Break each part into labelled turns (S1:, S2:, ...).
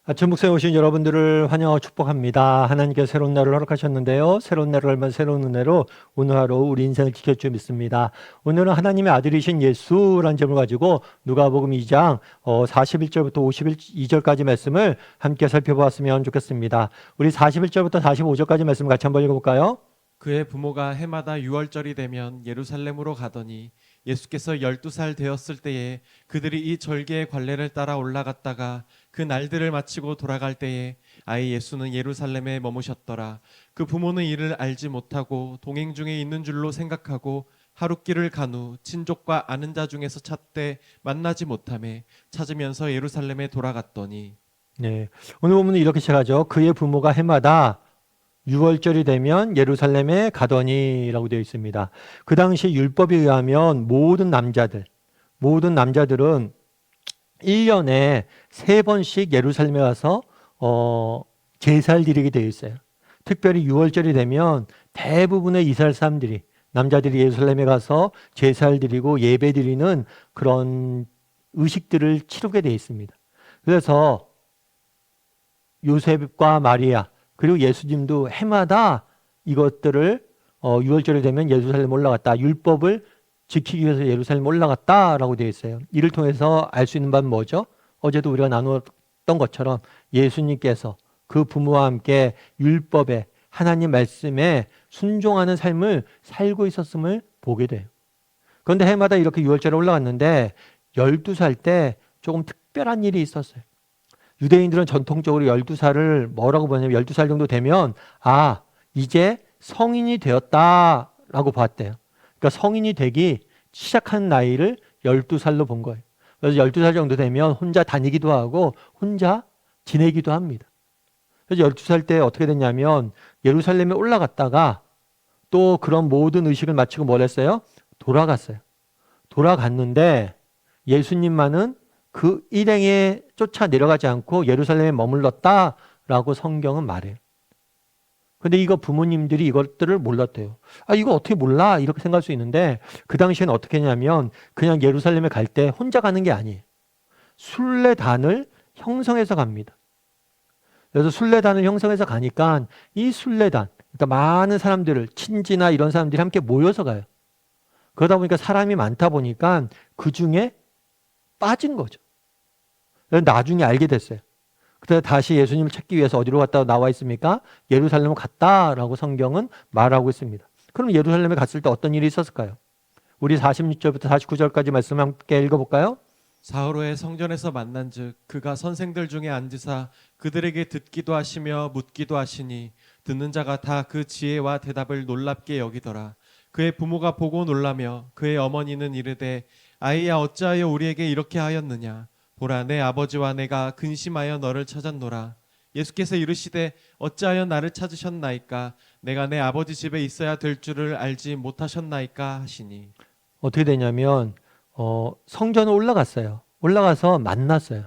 S1: 아침 목소에 오신 여러분들을 환영하고 축복합니다. 하나님께서 새로운 날을 허락하셨는데요. 새로운 날을 얼마나 새로운 은혜로 오늘 하루 우리 인생을 지킬 줄 믿습니다. 오늘은 하나님의 아들이신 예수라는 제목을 가지고 누가복음 2장 41절부터 52절까지 말씀을 함께 살펴보았으면 좋겠습니다. 우리 41절부터 45절까지 말씀 같이 한번 읽어볼까요?
S2: 그의 부모가 해마다 유월절이 되면 예루살렘으로 가더니 예수께서 12살 되었을 때에 그들이 이 절기의 관례를 따라 올라갔다가 그 날들을 마치고 돌아갈 때에 아이 예수는 예루살렘에 머무셨더라. 그 부모는 이를 알지 못하고 동행 중에 있는 줄로 생각하고 하룻길을 간 후 친족과 아는 자 중에서 찾되 만나지 못하매 찾으면서 예루살렘에 돌아갔더니.
S1: 네, 오늘 본문은 이렇게 시작하죠. 그의 부모가 해마다 6월절이 되면 예루살렘에 가더니라고 되어 있습니다. 그 당시 율법에 의하면 모든 남자들은 1년에 3번씩 예루살렘에 가서 제사를 드리게 되어 있어요. 특별히 6월절이 되면 대부분의 이스라엘 사람들이 남자들이 예루살렘에 가서 제사를 드리고 예배 드리는 그런 의식들을 치르게 되어 있습니다. 그래서 요셉과 마리아 그리고 예수님도 해마다 이것들을 6월절이 되면 예루살렘 올라갔다. 율법을 지키기 위해서 예루살렘 올라갔다라고 되어 있어요. 이를 통해서 알 수 있는 바는 뭐죠? 어제도 우리가 나누었던 것처럼 예수님께서 그 부모와 함께 율법에 하나님 말씀에 순종하는 삶을 살고 있었음을 보게 돼요. 그런데 해마다 이렇게 6월절에 올라갔는데 12살 때 조금 특별한 일이 있었어요. 유대인들은 전통적으로 12살을 뭐라고 보냐면 12살 정도 되면 이제 성인이 되었다라고 봤대요. 그러니까 성인이 되기 시작한 나이를 12살로 본 거예요. 그래서 12살 정도 되면 혼자 다니기도 하고 혼자 지내기도 합니다. 그래서 12살 때 어떻게 됐냐면 예루살렘에 올라갔다가 또 그런 모든 의식을 마치고 뭘 했어요? 돌아갔어요. 돌아갔는데 예수님만은 그 일행에 쫓아 내려가지 않고 예루살렘에 머물렀다라고 성경은 말해요. 근데 이거 부모님들이 이것들을 몰랐대요. 이거 어떻게 몰라? 이렇게 생각할 수 있는데 그 당시에는 어떻게 했냐면 그냥 예루살렘에 갈 때 혼자 가는 게 아니에요. 순례단을 형성해서 갑니다. 그래서 순례단을 형성해서 가니까 이 순례단, 그러니까 많은 사람들을 친지나 이런 사람들이 함께 모여서 가요. 그러다 보니까 사람이 많다 보니까 그 중에 빠진 거죠. 나중에 알게 됐어요. 그래서 다시 예수님을 찾기 위해서 어디로 갔다 나와 있습니까? 예루살렘으로 갔다라고 성경은 말하고 있습니다. 그럼 예루살렘에 갔을 때 어떤 일이 있었을까요? 우리 46절부터 49절까지 말씀 함께 읽어볼까요?
S2: 사흘 후에 성전에서 만난즉 그가 선생들 중에 앉으사 그들에게 듣기도 하시며 묻기도 하시니 듣는 자가 다 그 지혜와 대답을 놀랍게 여기더라. 그의 부모가 보고 놀라며 그의 어머니는 이르되 아이야 어찌하여 우리에게 이렇게 하였느냐. 보라 내 아버지와 내가 근심하여 너를 찾았노라. 예수께서 이르시되 어찌하여 나를 찾으셨나이까. 내가 내 아버지 집에 있어야 될 줄을 알지 못하셨나이까 하시니.
S1: 어떻게 되냐면 성전에 올라갔어요. 올라가서 만났어요.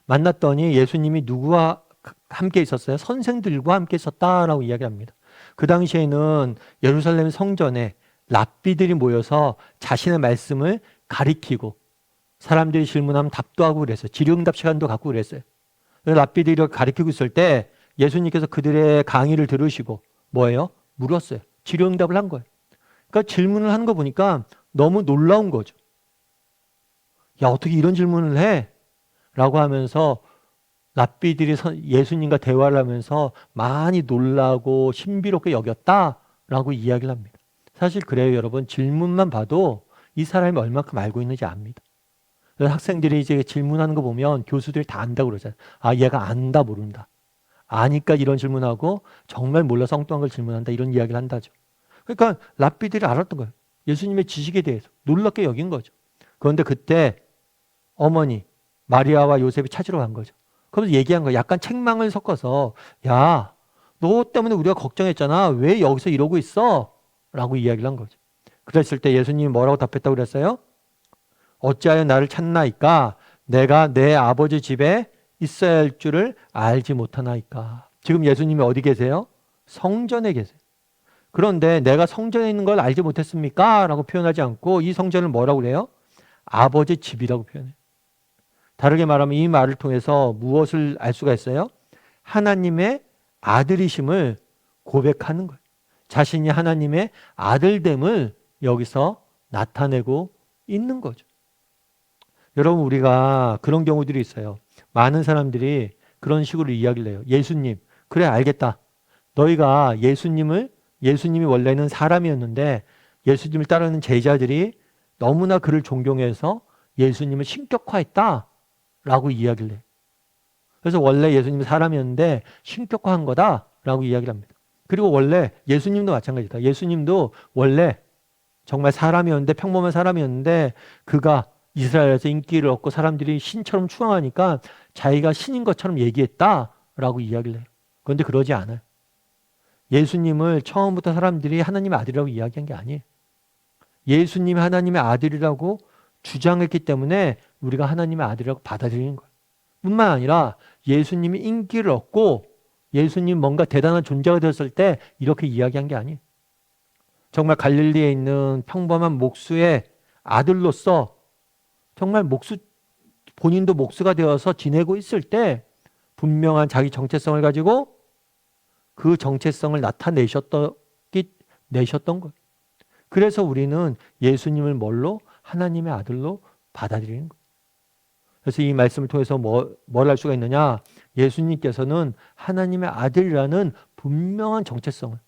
S1: 만났더니 예수님이 누구와 함께 있었어요? 선생들과 함께 있었다라고 이야기합니다. 그 당시에는 예루살렘 성전에 랍비들이 모여서 자신의 말씀을 가리키고 사람들이 질문하면 답도 하고 그랬어요. 질의응답 시간도 갖고 그랬어요. 랍비들이 가리키고 있을 때 예수님께서 그들의 강의를 들으시고 뭐예요? 물었어요. 질의응답을 한 거예요. 그러니까 질문을 하는 거 보니까 너무 놀라운 거죠. 야, 어떻게 이런 질문을 해? 라고 하면서 랍비들이 예수님과 대화를 하면서 많이 놀라고 신비롭게 여겼다라고 이야기를 합니다. 사실 그래요, 여러분. 질문만 봐도 이 사람이 얼마큼 알고 있는지 압니다. 학생들이 이제 질문하는 거 보면 교수들이 다 안다고 그러잖아요. 얘가 안다, 모른다. 아니까 이런 질문하고 정말 몰라서 엉뚱한 걸 질문한다. 이런 이야기를 한다죠. 그러니까 랍비들이 알았던 거예요. 예수님의 지식에 대해서 놀랍게 여긴 거죠. 그런데 그때 어머니 마리아와 요셉이 찾으러 간 거죠. 그러면서 얘기한 거예요. 약간 책망을 섞어서 야, 너 때문에 우리가 걱정했잖아. 왜 여기서 이러고 있어? 라고 이야기를 한 거죠. 그랬을 때 예수님이 뭐라고 답했다고 그랬어요? 어찌하여 나를 찾나이까? 내가 내 아버지 집에 있어야 할 줄을 알지 못하나이까? 지금 예수님이 어디 계세요? 성전에 계세요. 그런데 내가 성전에 있는 걸 알지 못했습니까? 라고 표현하지 않고 이 성전을 뭐라고 그래요? 아버지 집이라고 표현해요. 다르게 말하면 이 말을 통해서 무엇을 알 수가 있어요? 하나님의 아들이심을 고백하는 거예요. 자신이 하나님의 아들됨을 여기서 나타내고 있는 거죠. 여러분, 우리가 그런 경우들이 있어요. 많은 사람들이 그런 식으로 이야기를 해요. 예수님, 그래 알겠다. 너희가 예수님이 원래는 사람이었는데 예수님을 따르는 제자들이 너무나 그를 존경해서 예수님을 신격화했다라고 이야기를 해요. 그래서 원래 예수님은 사람이었는데 신격화한 거다라고 이야기를 합니다. 그리고 원래 예수님도 마찬가지다. 예수님도 원래 정말 사람이었는데, 평범한 사람이었는데 그가 이스라엘에서 인기를 얻고 사람들이 신처럼 추앙하니까 자기가 신인 것처럼 얘기했다라고 이야기를 해요. 그런데 그러지 않아요. 예수님을 처음부터 사람들이 하나님의 아들이라고 이야기한 게 아니에요. 예수님이 하나님의 아들이라고 주장했기 때문에 우리가 하나님의 아들이라고 받아들이는 거예요. 뿐만 아니라 예수님이 인기를 얻고 예수님 뭔가 대단한 존재가 되었을 때 이렇게 이야기한 게 아니에요. 정말 갈릴리에 있는 평범한 목수의 아들로서 정말 본인도 목수가 되어서 지내고 있을 때 분명한 자기 정체성을 가지고 그 정체성을 나타내셨던 거예요. 그래서 우리는 예수님을 뭘로? 하나님의 아들로 받아들이는 거예요. 그래서 이 말씀을 통해서 뭘 할 수가 있느냐? 예수님께서는 하나님의 아들이라는 분명한 정체성을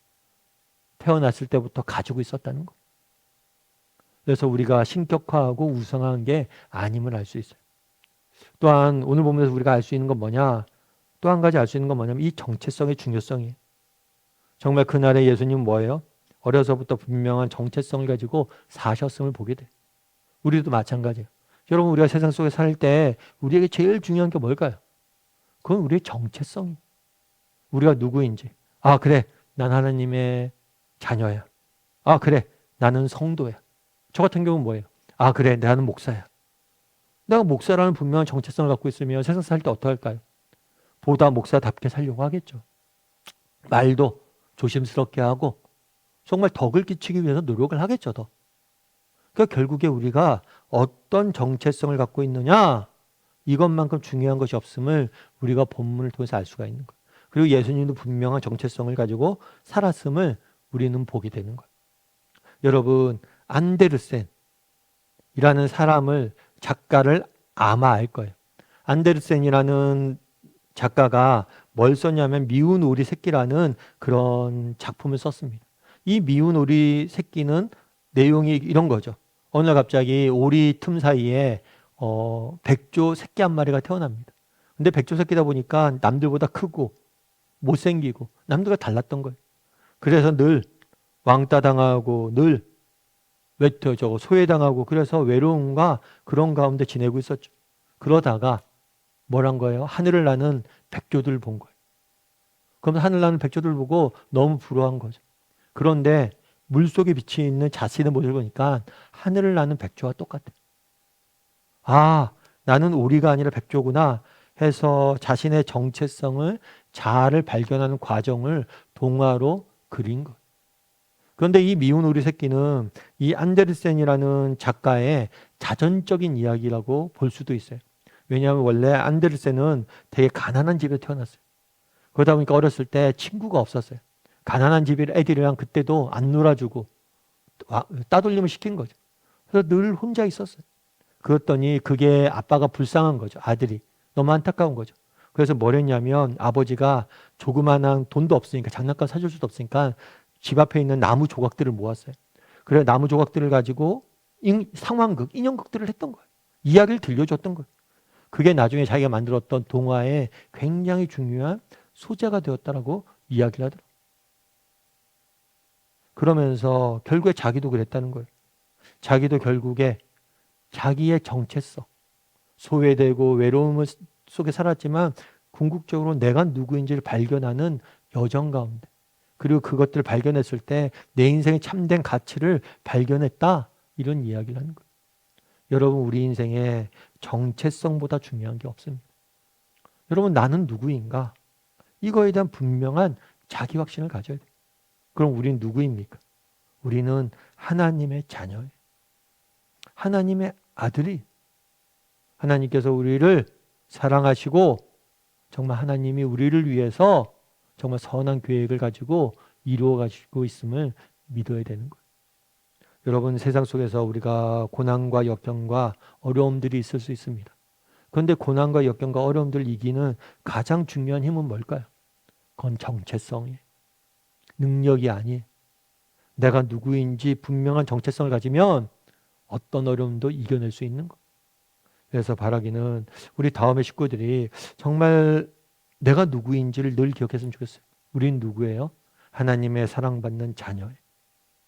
S1: 태어났을 때부터 가지고 있었다는 거. 그래서 우리가 신격화하고 우상한 게 아님을 알 수 있어요. 또한 오늘 보면서 우리가 알 수 있는 건 뭐냐? 또 한 가지 알 수 있는 건 뭐냐면 이 정체성의 중요성이에요. 정말 그날의 예수님은 뭐예요? 어려서부터 분명한 정체성을 가지고 사셨음을 보게 돼요. 우리도 마찬가지예요. 여러분, 우리가 세상 속에 살 때 우리에게 제일 중요한 게 뭘까요? 그건 우리의 정체성이에요. 우리가 누구인지. 아, 그래. 난 하나님의 자녀야. 아, 그래. 나는 성도야. 저 같은 경우는 뭐예요? 아, 그래. 나는 목사야. 내가 목사라는 분명한 정체성을 갖고 있으면 세상 살 때 어떡할까요? 보다 목사답게 살려고 하겠죠. 말도 조심스럽게 하고 정말 덕을 끼치기 위해서 노력을 하겠죠. 더. 그러니까 결국에 우리가 어떤 정체성을 갖고 있느냐, 이것만큼 중요한 것이 없음을 우리가 본문을 통해서 알 수가 있는 거예요. 그리고 예수님도 분명한 정체성을 가지고 살았음을 우리는 보게 되는 거예요. 여러분, 안데르센이라는 작가를 아마 알 거예요. 안데르센이라는 작가가 뭘 썼냐면 미운 오리 새끼라는 그런 작품을 썼습니다. 이 미운 오리 새끼는 내용이 이런 거죠. 어느 날 갑자기 오리 틈 사이에 백조 새끼 한 마리가 태어납니다. 근데 백조 새끼다 보니까 남들보다 크고 못생기고 남들과 달랐던 거예요. 그래서 늘 왕따 당하고 늘 소외당하고 그래서 외로움과 그런 가운데 지내고 있었죠. 그러다가 뭐란 거예요? 하늘을 나는 백조들을 본 거예요. 그럼 하늘 나는 백조들을 보고 너무 부러워한 거죠. 그런데 물속에 비치 있는 자신의 모습을 보니까 하늘을 나는 백조와 똑같아요. 아, 나는 오리가 아니라 백조구나 해서 자신의 정체성을 자아를 발견하는 과정을 동화로 그린 거예요. 그런데 이 미운 오리 새끼는 이 안데르센이라는 작가의 자전적인 이야기라고 볼 수도 있어요. 왜냐하면 원래 안데르센은 되게 가난한 집에 태어났어요. 그러다 보니까 어렸을 때 친구가 없었어요. 가난한 집 애들이랑 그때도 안 놀아주고 따돌림을 시킨 거죠. 그래서 늘 혼자 있었어요. 그랬더니 그게 아빠가 불쌍한 거죠. 아들이. 너무 안타까운 거죠. 그래서 뭘 했냐면 아버지가 조그만한 돈도 없으니까 장난감 사줄 수도 없으니까 집 앞에 있는 나무 조각들을 모았어요. 그래 나무 조각들을 가지고 상황극, 인형극들을 했던 거예요. 이야기를 들려줬던 거예요. 그게 나중에 자기가 만들었던 동화의 굉장히 중요한 소재가 되었다라고 이야기를 하더라고요. 그러면서 결국에 자기도 그랬다는 거예요. 자기도 결국에 자기의 정체성, 소외되고 외로움 속에 살았지만 궁극적으로 내가 누구인지를 발견하는 여정 가운데 그리고 그것들을 발견했을 때 내 인생의 참된 가치를 발견했다 이런 이야기를 하는 거예요. 여러분 우리 인생에 정체성보다 중요한 게 없습니다. 여러분 나는 누구인가? 이거에 대한 분명한 자기 확신을 가져야 돼요. 그럼 우리는 누구입니까? 우리는 하나님의 자녀예요. 하나님의 아들이 하나님께서 우리를 사랑하시고 정말 하나님이 우리를 위해서 정말 선한 계획을 가지고 이루어 가시고 있음을 믿어야 되는 거예요. 여러분, 세상 속에서 우리가 고난과 역경과 어려움들이 있을 수 있습니다. 그런데 고난과 역경과 어려움들을 이기는 가장 중요한 힘은 뭘까요? 그건 정체성이에요. 능력이 아니에요. 내가 누구인지 분명한 정체성을 가지면 어떤 어려움도 이겨낼 수 있는 거. 그래서 바라기는 우리 다음의 식구들이 정말 내가 누구인지를 늘 기억했으면 좋겠어요. 우린 누구예요? 하나님의 사랑받는 자녀예요.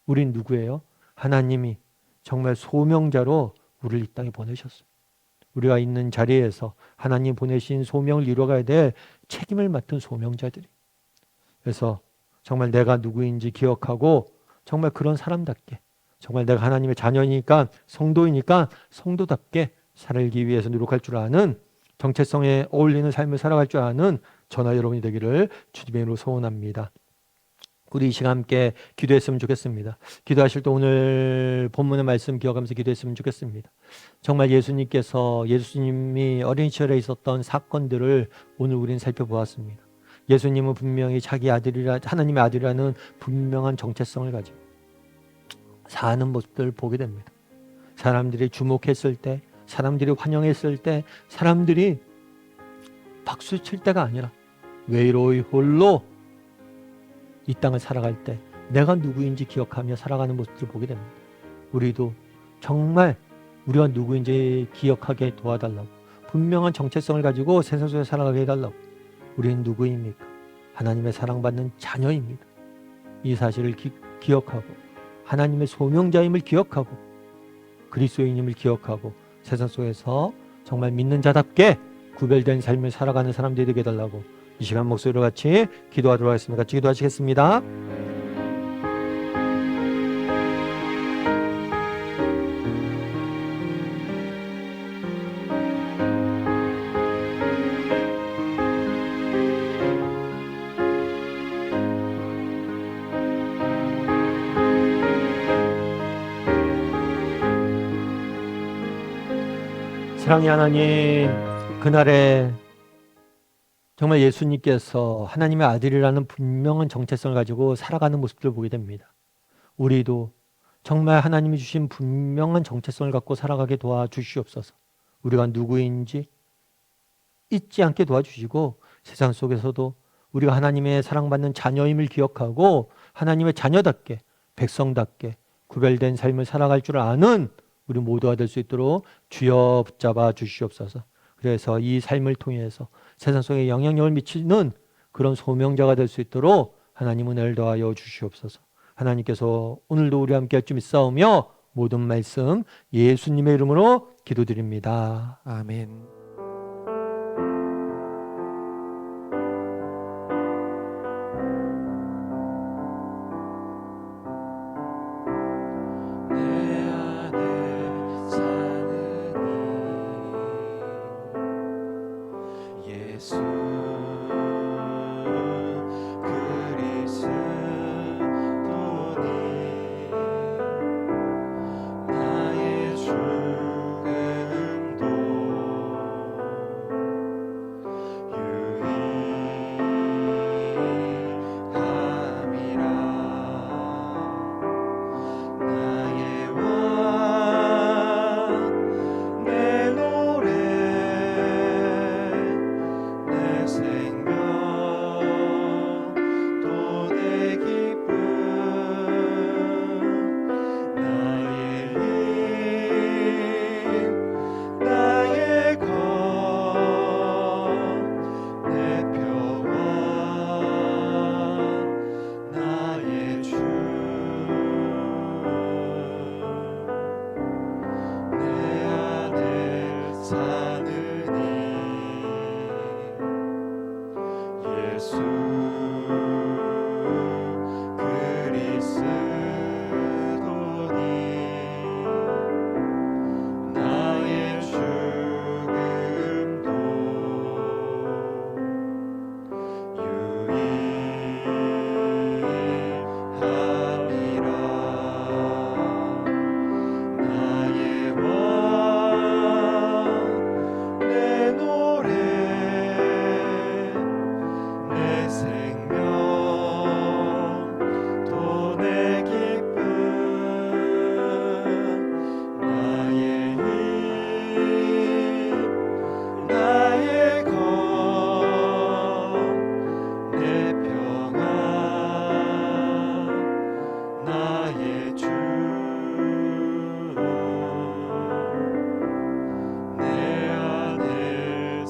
S1: 우린 누구예요? 하나님이 정말 소명자로 우리를 이 땅에 보내셨어요. 우리가 있는 자리에서 하나님 보내신 소명을 이루어가야 될 책임을 맡은 소명자들이. 그래서 정말 내가 누구인지 기억하고 정말 그런 사람답게, 정말 내가 하나님의 자녀니까, 성도이니까 성도답게 살기 위해서 노력할 줄 아는, 정체성에 어울리는 삶을 살아갈 줄 아는 저나 여러분이 되기를 주님의 이름으로 소원합니다. 우리 이 시간 함께 기도했으면 좋겠습니다. 기도하실 때 오늘 본문의 말씀 기억하면서 기도했으면 좋겠습니다. 정말 예수님이 어린 시절에 있었던 사건들을 오늘 우리는 살펴보았습니다. 예수님은 분명히 자기 하나님의 아들이라는 분명한 정체성을 가지고 사는 모습들을 보게 됩니다. 사람들이 주목했을 때, 사람들이 환영했을 때, 사람들이 박수 칠 때가 아니라 외로이 홀로 이 땅을 살아갈 때 내가 누구인지 기억하며 살아가는 모습들을 보게 됩니다. 우리도 정말 우리가 누구인지 기억하게 도와달라고, 분명한 정체성을 가지고 세상 속에 살아가게 해달라고. 우리는 누구입니까? 하나님의 사랑받는 자녀입니다. 이 사실을 기억하고 하나님의 소명자임을 기억하고 그리스도인임을 기억하고 세상 속에서 정말 믿는 자답게 구별된 삶을 살아가는 사람들이 되게 해달라고 이 시간 목소리로 같이 기도하도록 하겠습니다. 같이 기도하시겠습니다. 사랑의 하나님, 그날에 정말 예수님께서 하나님의 아들이라는 분명한 정체성을 가지고 살아가는 모습들을 보게 됩니다. 우리도 정말 하나님이 주신 분명한 정체성을 갖고 살아가게 도와주시옵소서. 우리가 누구인지 잊지 않게 도와주시고 세상 속에서도 우리가 하나님의 사랑받는 자녀임을 기억하고 하나님의 자녀답게, 백성답게 구별된 삶을 살아갈 줄 아는 우리 모두가 될 수 있도록 주여 붙잡아 주시옵소서. 그래서 이 삶을 통해서 세상 속에 영향력을 미치는 그런 소명자가 될 수 있도록 하나님 은혜를 더하여 주시옵소서. 하나님께서 오늘도 우리와 함께 할 줄 믿사오며 모든 말씀 예수님의 이름으로 기도드립니다.
S2: 아멘.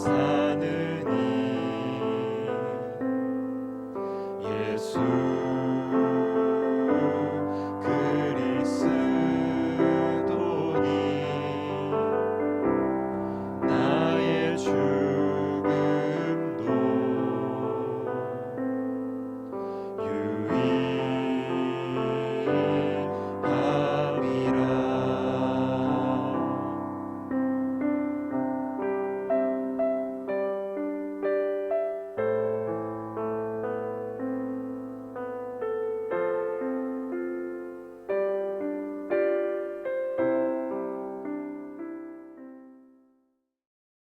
S2: 사랑하시네